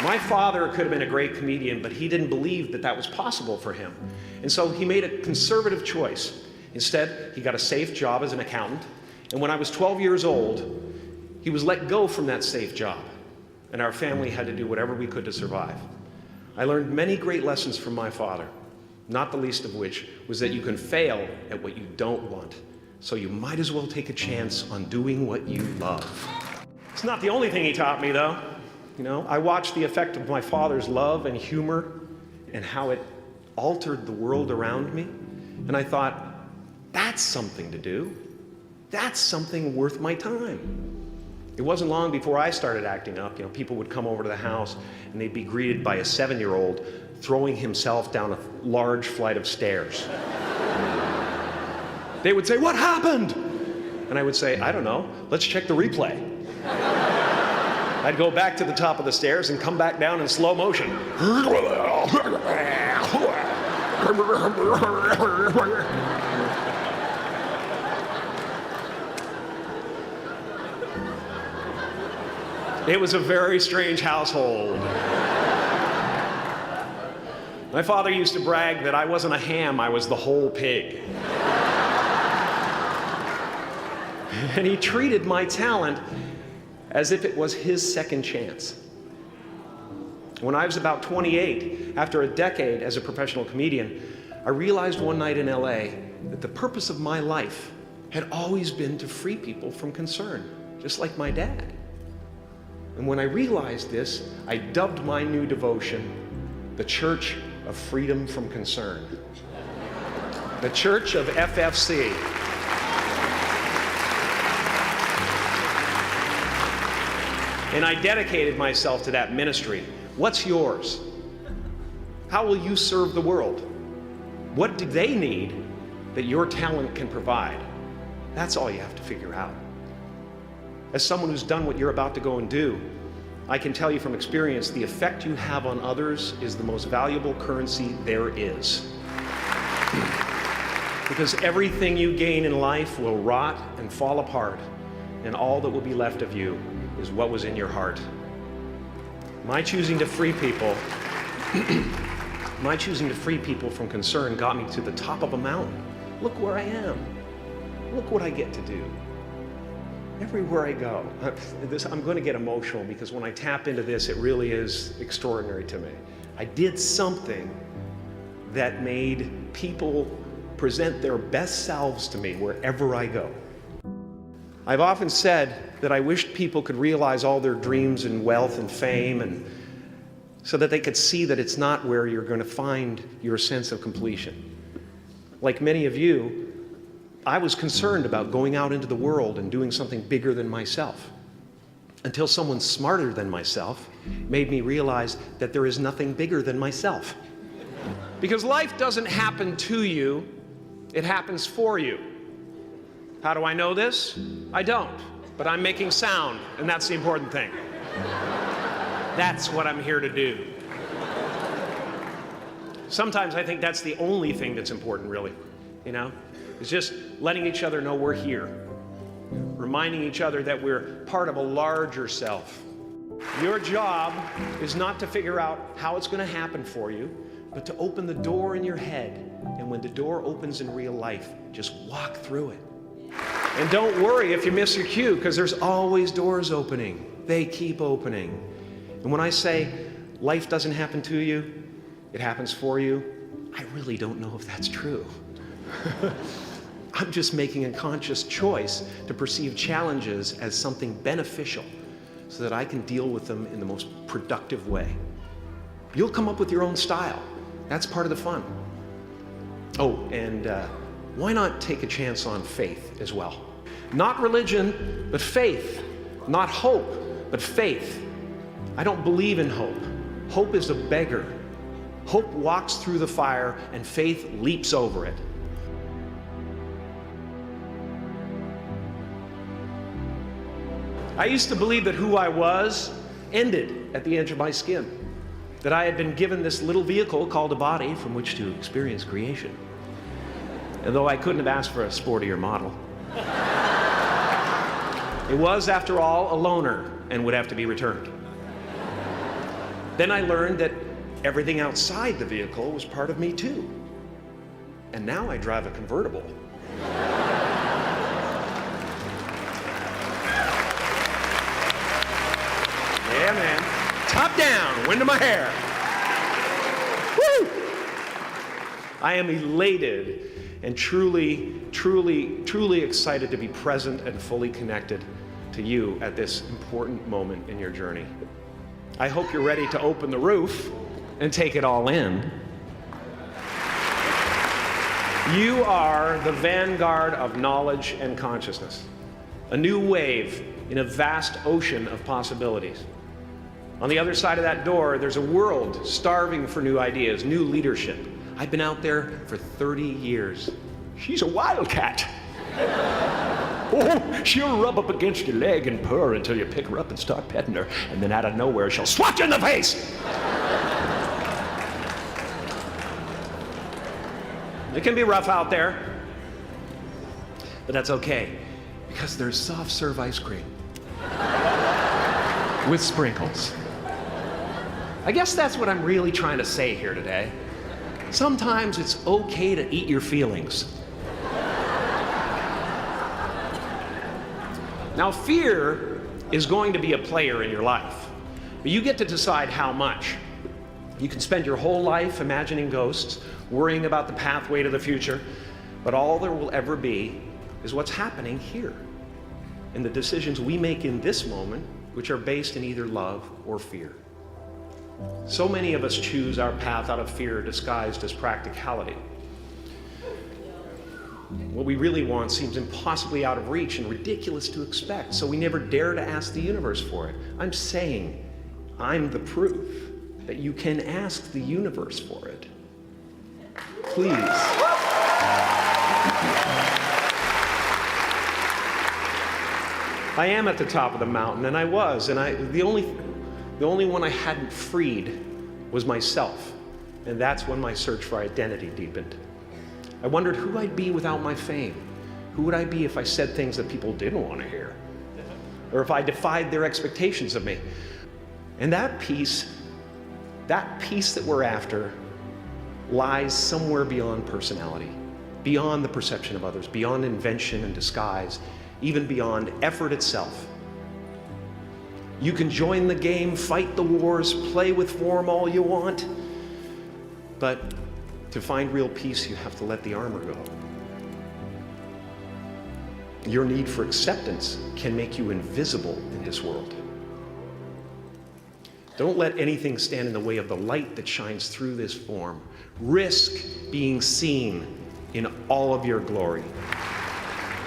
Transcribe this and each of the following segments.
My father could have been a great comedian, but he didn't believe that that was possible for him. And so he made a conservative choice. Instead, he got a safe job as an accountant. And when I was 12 years old, he was let go from that safe job. And our family had to do whatever we could to survive. I learned many great lessons from my father, not the least of which was that you can fail at what you don't want. So you might as well take a chance on doing what you love. It's not the only thing he taught me, though. You know, I watched the effect of my father's love and humor and how it altered the world around me. And I thought, that's something to do. That's something worth my time. It wasn't long before I started acting up. You know, people would come over to the house and they'd be greeted by a 7-year-old throwing himself down a large flight of stairs. They would say, "What happened?" And I would say, "I don't know. Let's check the replay." I'd go back to the top of the stairs and come back down in slow motion. It was a very strange household. My father used to brag that I wasn't a ham, I was the whole pig. And he treated my talent as if it was his second chance. When I was about 28, after a decade as a professional comedian, I realized one night in LA that the purpose of my life had always been to free people from concern, just like my dad. And when I realized this, I dubbed my new devotion the Church of Freedom from Concern. The Church of FFC. And I dedicated myself to that ministry. What's yours? How will you serve the world? What do they need that your talent can provide? That's all you have to figure out. As someone who's done what you're about to go and do, I can tell you from experience, the effect you have on others is the most valuable currency there is. Because everything you gain in life will rot and fall apart, and all that will be left of you is what was in your heart. My choosing to free people from concern got me to the top of a mountain. Look where I am. Look what I get to do. Everywhere I go. I'm going to get emotional because when I tap into this, it really is extraordinary to me. I did something that made people present their best selves to me wherever I go. I've often said that I wished people could realize all their dreams and wealth and fame, and so that they could see that it's not where you're going to find your sense of completion. Like many of you, I was concerned about going out into the world and doing something bigger than myself, until someone smarter than myself made me realize that there is nothing bigger than myself. Because life doesn't happen to you, it happens for you. How do I know this? I don't, but I'm making sound, and that's the important thing. That's what I'm here to do. Sometimes I think that's the only thing that's important, really, you know? It's just letting each other know we're here, reminding each other that we're part of a larger self. Your job is not to figure out how it's going to happen for you, but to open the door in your head, and when the door opens in real life, just walk through it. And don't worry if you miss your cue, because there's always doors opening. They keep opening. And when I say life doesn't happen to you, it happens for you, I really don't know if that's true. I'm just making a conscious choice to perceive challenges as something beneficial so that I can deal with them in the most productive way. You'll come up with your own style. That's part of the fun. Oh, and why not take a chance on faith as well? Not religion, but faith. Not hope, but faith. I don't believe in hope. Hope is a beggar. Hope walks through the fire and faith leaps over it. I used to believe that who I was ended at the edge of my skin, that I had been given this little vehicle called a body from which to experience creation. And though I couldn't have asked for a sportier model, it was, after all, a loaner and would have to be returned. Then I learned that everything outside the vehicle was part of me too. And now I drive a convertible. Yeah, man. Top down, wind of my hair. Woo! I am elated and truly excited to be present and fully connected to you at this important moment in your journey. I hope you're ready to open the roof and take it all in. You are the vanguard of knowledge and consciousness, a new wave in a vast ocean of possibilities. On the other side of that door, there's a world starving for new ideas, new leadership. I've been out there for 30 years. She's a wildcat. Oh, she'll rub up against your leg and purr until you pick her up and start petting her, and then out of nowhere, she'll swat you in the face. It can be rough out there, but that's okay, because there's soft serve ice cream with sprinkles. I guess that's what I'm really trying to say here today. Sometimes it's okay to eat your feelings. Now, fear is going to be a player in your life, but you get to decide how much. You can spend your whole life imagining ghosts, worrying about the pathway to the future, but all there will ever be is what's happening here, and the decisions we make in this moment, which are based in either love or fear. So many of us choose our path out of fear disguised as practicality. What we really want seems impossibly out of reach and ridiculous to expect, so we never dare to ask the universe for it. I'm saying I'm the proof that you can ask the universe for it. Please. I am at the top of the mountain, and I was, and the only one I hadn't freed was myself, and that's when my search for identity deepened. I wondered who I'd be without my fame. Who would I be if I said things that people didn't want to hear? Or if I defied their expectations of me? And that peace that we're after lies somewhere beyond personality, beyond the perception of others, beyond invention and disguise, even beyond effort itself. You can join the game, fight the wars, play with form all you want, but to find real peace, you have to let the armor go. Your need for acceptance can make you invisible in this world. Don't let anything stand in the way of the light that shines through this form. Risk being seen in all of your glory.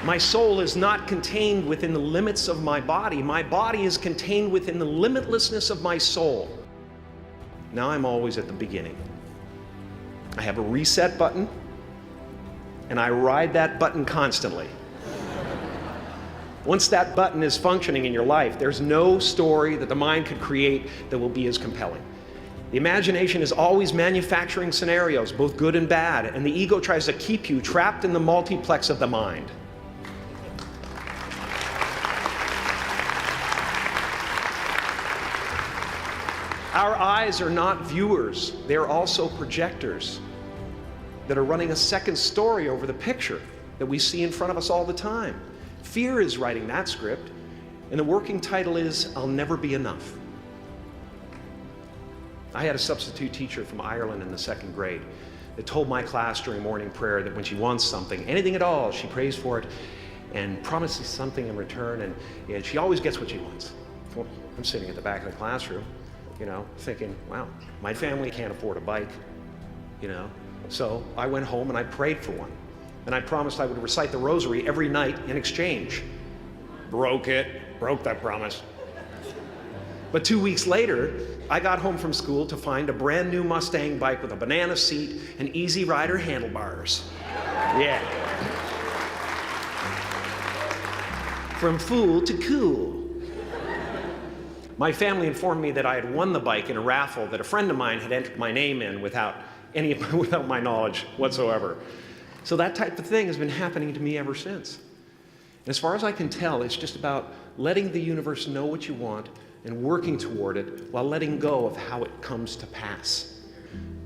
My soul is not contained within the limits of my body. My body is contained within the limitlessness of my soul. Now I'm always at the beginning. I have a reset button, and I ride that button constantly. Once that button is functioning in your life, there's no story that the mind could create that will be as compelling. The imagination is always manufacturing scenarios, both good and bad, and the ego tries to keep you trapped in the multiplex of the mind. Our eyes are not viewers, they're also projectors that are running a second story over the picture that we see in front of us all the time. Fear is writing that script, and the working title is, I'll Never Be Enough. I had a substitute teacher from Ireland in the 2nd grade that told my class during morning prayer that when she wants something, anything at all, she prays for it and promises something in return, and she always gets what she wants. Well, I'm sitting at the back of the classroom, thinking, wow, my family can't afford a bike, So I went home and I prayed for one. And I promised I would recite the rosary every night in exchange. Broke that promise. But 2 weeks later, I got home from school to find a brand new Mustang bike with a banana seat and Easy Rider handlebars. Yeah. From fool to cool. My family informed me that I had won the bike in a raffle that a friend of mine had entered my name in without my knowledge whatsoever. So that type of thing has been happening to me ever since. And as far as I can tell, it's just about letting the universe know what you want and working toward it while letting go of how it comes to pass.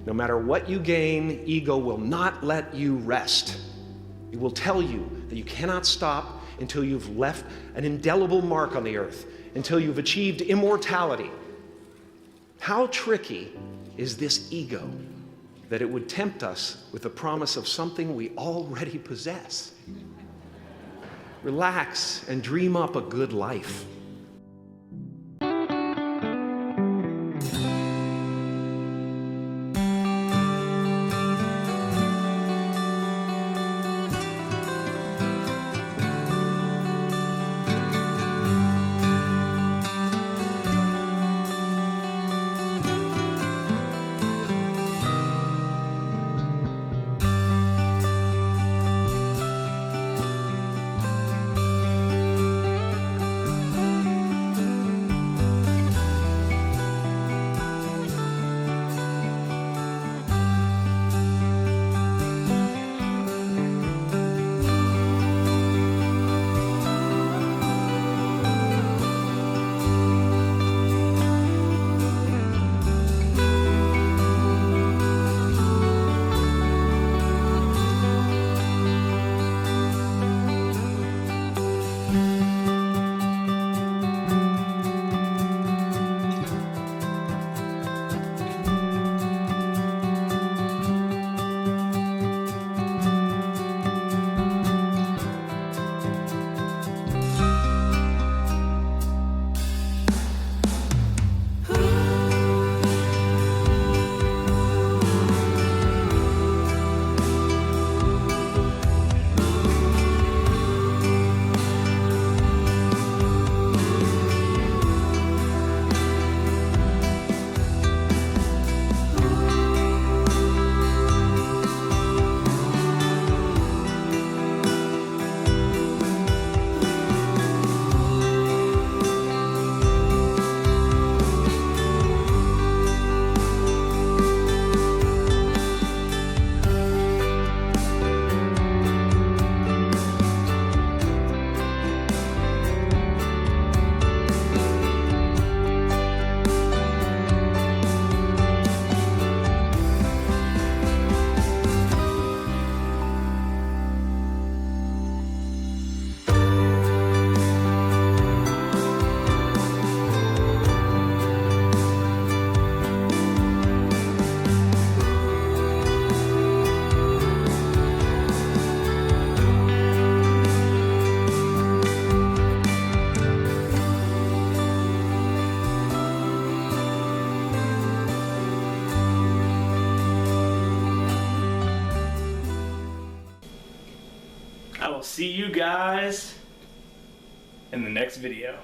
No matter what you gain, ego will not let you rest. It will tell you that you cannot stop until you've left an indelible mark on the earth, until you've achieved immortality. How tricky is this ego that it would tempt us with the promise of something we already possess? Relax and dream up a good life. I will see you guys in the next video.